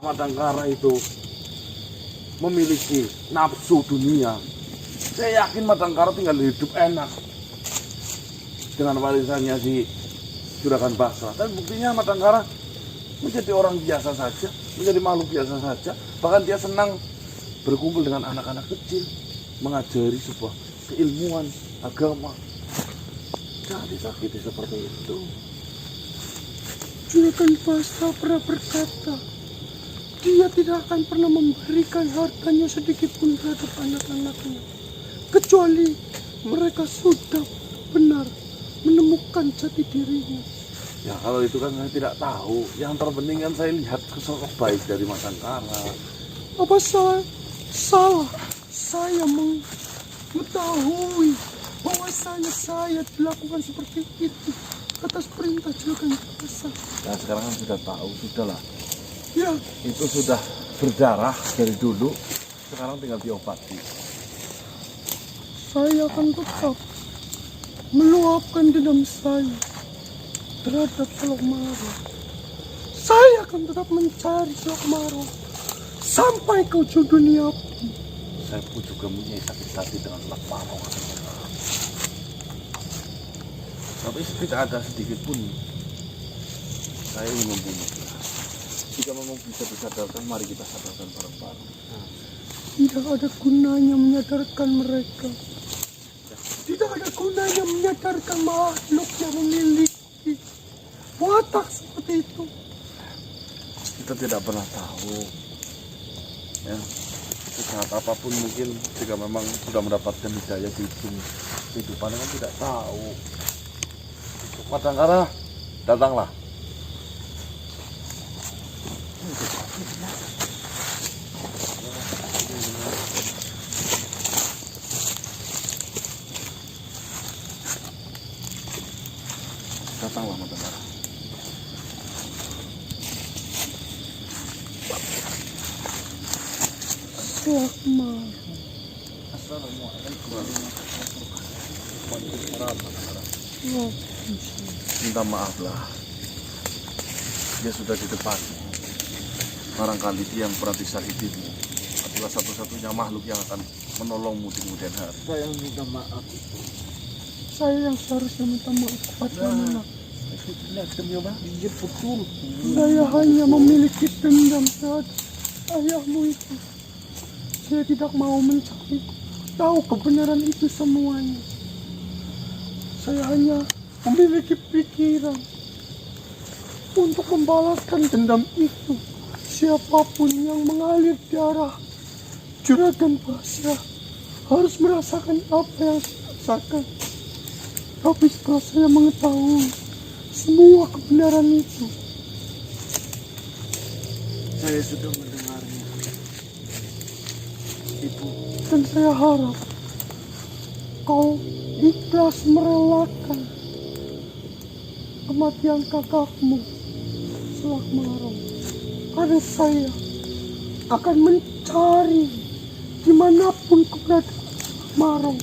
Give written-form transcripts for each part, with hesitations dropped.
Madangkara itu memiliki nafsu dunia. Saya yakin Madangkara tinggal hidup enak dengan warisannya si Juragan Basra. Tapi buktinya Madangkara menjadi orang biasa saja, menjadi makhluk biasa saja. Bahkan dia senang berkumpul dengan anak-anak kecil, mengajari sebuah keilmuan agama. Jangan disakiti seperti itu. Juragan Basra pernah berkata, dia tidak akan pernah memberikan hartanya sedikit pun terhadap anak-anaknya, kecuali mereka sudah benar menemukan jati dirinya. Ya kalau itu kan saya tidak tahu. Yang terpenting kan saya lihat sosok baik dari Madangkara. Apa salah saya mengetahui bahwasanya saya dilakukan seperti itu atas perintah Juragan Basra? Nah sekarang kan sudah tahu, sudahlah. Ya, Itu sudah berdarah dari dulu, sekarang tinggal diobati. saya akan tetap meluapkan dendam saya terhadap Salokmaro. Saya akan tetap mencari Salokmaro sampai ke ujung dunia pun. Saya pun juga punya sakit hati dengan Salokmaro. Tapi tidak ada sedikit pun saya ingin membunuh dia. Jika memang bisa disadarkan, mari kita sadarkan bareng-bareng. Tidak ada gunanya menyadarkan mereka. Tidak ada gunanya menyadarkan makhluk yang memiliki watak seperti itu. Kita tidak pernah tahu. Ya, saat apapun mungkin jika memang sudah mendapatkan hidayah di ujung kehidupan kan tidak tahu. Madangkara, datanglah. Datanglah Madangkara. Salokmaro. Assalamualaikum warahmatullahi wabarakatuh. Minta maaflah. Dia sudah di depan. Barangkali dia yang pernah disakitimu adalah satu-satunya makhluk yang akan menolongmu di kemudian hari. Saya minta maaf. Saya yang seharusnya minta maaf kepada anak. Iya betul. Saya hanya memiliki dendam terhadap ayahmu itu. Saya tidak mau mencari tahu kebenaran itu semuanya. Saya hanya memiliki pikiran untuk membalaskan dendam itu. Siapapun yang mengalir darah Juragan Basra harus merasakan apa yang saya rasakan. Tapi setelah saya mengetahui semua kebenaran itu, Saya sudah mendengarnya, Ibu. dan saya harap kau ikhlas merelakan kematian kakakmu Salokmaro. Karena saya akan mencari dimanapun keberadaan Salokmaro.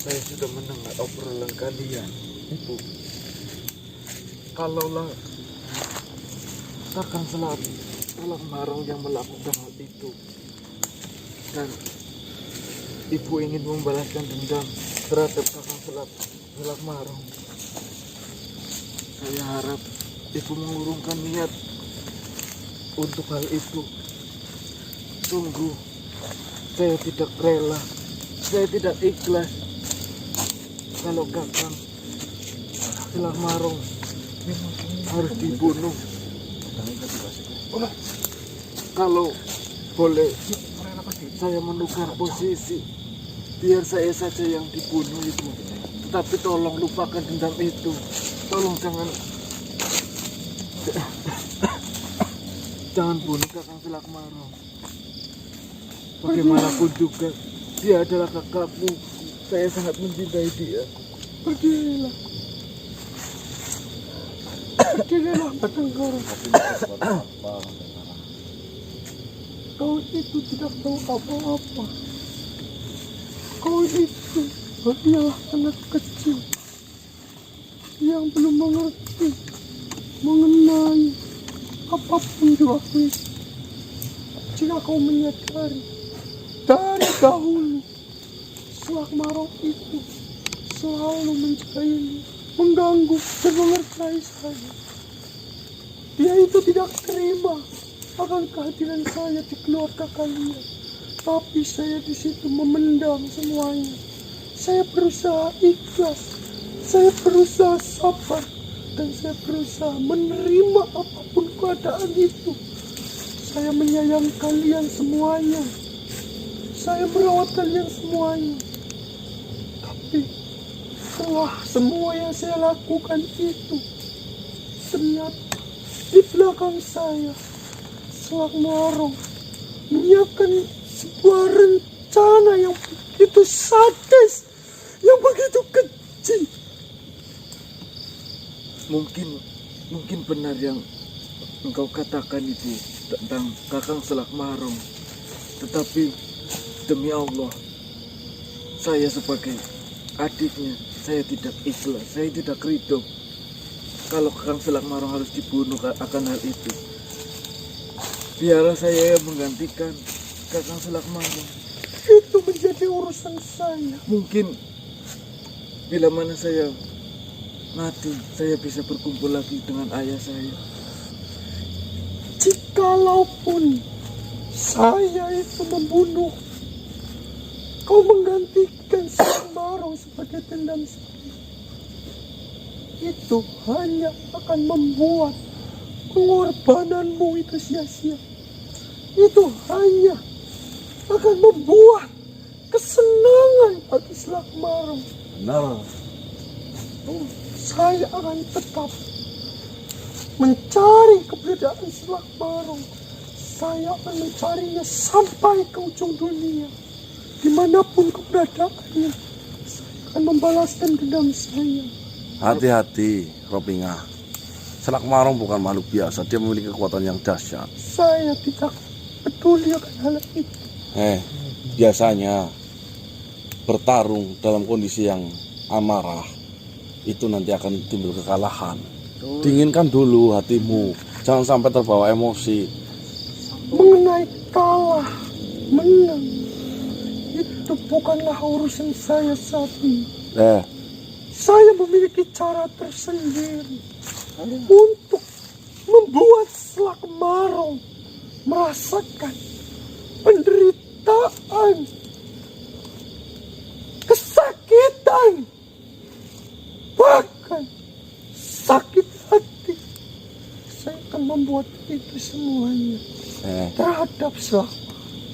Saya sudah mendengar obrolan kalian, Ibu. Kalaulah Kakang Salokmaro yang melakukan hal itu dan Ibu ingin membalaskan dendam terhadap Kakang Salokmaro, saya harap Ibu mengurungkan niat untuk hal itu. Sungguh saya tidak rela, saya tidak ikhlas kalau Kakang Salokmaro harus dibunuh. Kalau boleh saya menukar posisi, biar saya saja yang dibunuh, Ibu. Tapi tolong lupakan dendam itu. Tolong jangan bunuh Kakang Salokmaro. Bagaimanapun juga dia adalah kakakku. Saya sangat mencintai dia. Pergilah. Pergilah Madangkara. Kau itu tidak tahu apa-apa. Kau itu hanyalah anak kecil yang belum mengerti mengenai apa apapun juga aku itu. Jika kau menyadari, dari dahulu Selat Marong itu selalu mencairi, mengganggu dan mengerjai saya. Dia itu tidak terima akan kehadiran saya di keluarga kalian. Tapi saya di situ memendam semuanya. Saya berusaha ikhlas, saya berusaha sabar, dan saya berusaha menerima apapun keadaan itu. Saya menyayangi kalian semuanya. Saya merawat kalian semuanya. Tapi setelah semua yang saya lakukan itu, ternyata di belakang saya Selat Marong menyiapkan sebuah rencana yang begitu sadis, yang begitu keji. Mungkin benar yang engkau katakan itu tentang Kakang Selat Marong. Tetapi demi Allah, saya sebagai adiknya, saya tidak ikhlas, saya tidak ridho kalau Kakang Selat Marong harus dibunuh akan hal itu. Biarlah saya yang menggantikan Kakang Selat Marong. Itu menjadi urusan saya. Mungkin bila mana saya mati, saya bisa berkumpul lagi dengan ayah saya. Jikalaupun saya itu membunuh, kau menggantikan Selat Marong sebagai dendam saya, itu hanya akan membuat pengorbananmu itu sia-sia. Itu hanya akan membuat kesenangan bagi Selat Marong. Benar. Saya akan tetap mencari keberadaan Selat Marong. Saya akan mencarinya sampai ke ujung dunia. Dimanapun keberadaannya, saya akan membalaskan dendam saya. Hati-hati, Ropinga. Selat Marong bukan makhluk biasa, dia memiliki kekuatan yang dahsyat. Saya tidak peduli akan hal itu. Biasanya bertarung dalam kondisi yang amarah itu nanti akan timbul kekalahan. Dinginkan dulu hatimu, jangan sampai terbawa emosi. Mengenai kalah, menang, itu bukanlah urusan saya saat ini. Saya memiliki cara tersendiri untuk membuat Selat Marong merasakan penderitaan, kesakitan, bahkan sakit hati. Saya akan membuat itu semuanya terhadap Selat.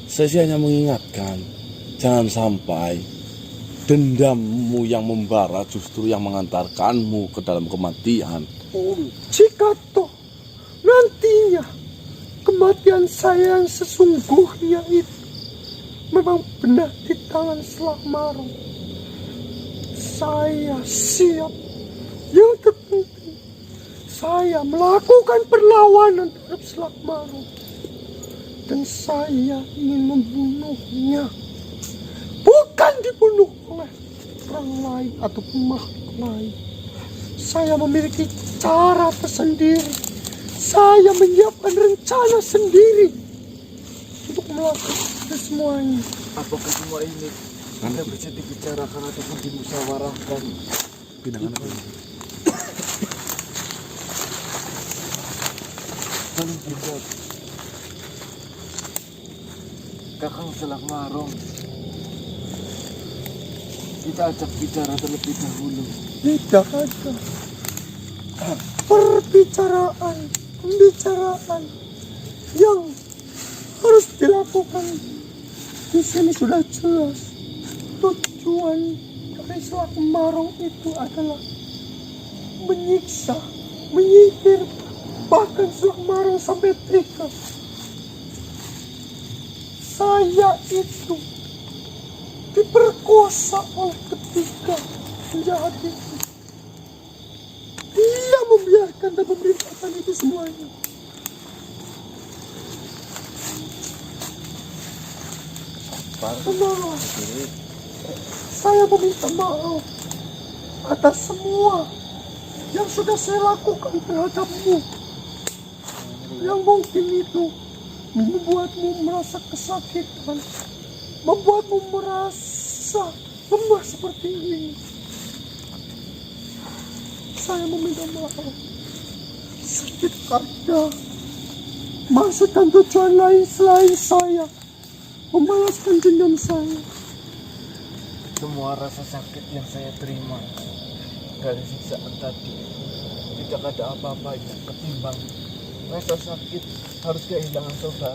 Saya sih hanya mengingatkan, jangan sampai dendammu yang membara justru yang mengantarkanmu ke dalam kematian. Jika toh nantinya kematian saya yang sesungguhnya itu memang benar di tangan Selat Marong, saya siap. Yang terpenting, saya melakukan perlawanan terhadap Selat Marong, dan saya ingin membunuhnya, bukan dibunuh oleh orang lain ataupun makhluk lain. Saya memiliki cara tersendiri. Saya menyiapkan rencana sendiri untuk melakukan semuanya. Apakah semua ini tidak bisa dibicarakan ataupun dimusyawarahkan? Kalau tidak, Kakang Selat Marong, kita ajak bicara terlebih dahulu. Tidak ada pembicaraan yang harus dilakukan. Di sini sudah jelas tujuan dari Selat Marong itu adalah menyiksa, menyihir, bahkan Selat Marong sampai tega. Saya itu diperkosa oleh ketiga penjahat itu. Dia membiarkan dan memerintahkan itu semuanya. Tenanglah, saya meminta maaf atas semua yang sudah saya lakukan terhadapmu. yang mungkin itu membuatmu merasa kesakitan, membuatmu merasa lemah seperti ini. Saya meminta maaf. Sakit ada maksud dan tujuan lain selain saya membalaskan dendam saya. Semua rasa sakit yang saya terima dari siksaan tadi tidak ada apa-apanya ketimbang rasa sakit harus kehilangan saudara.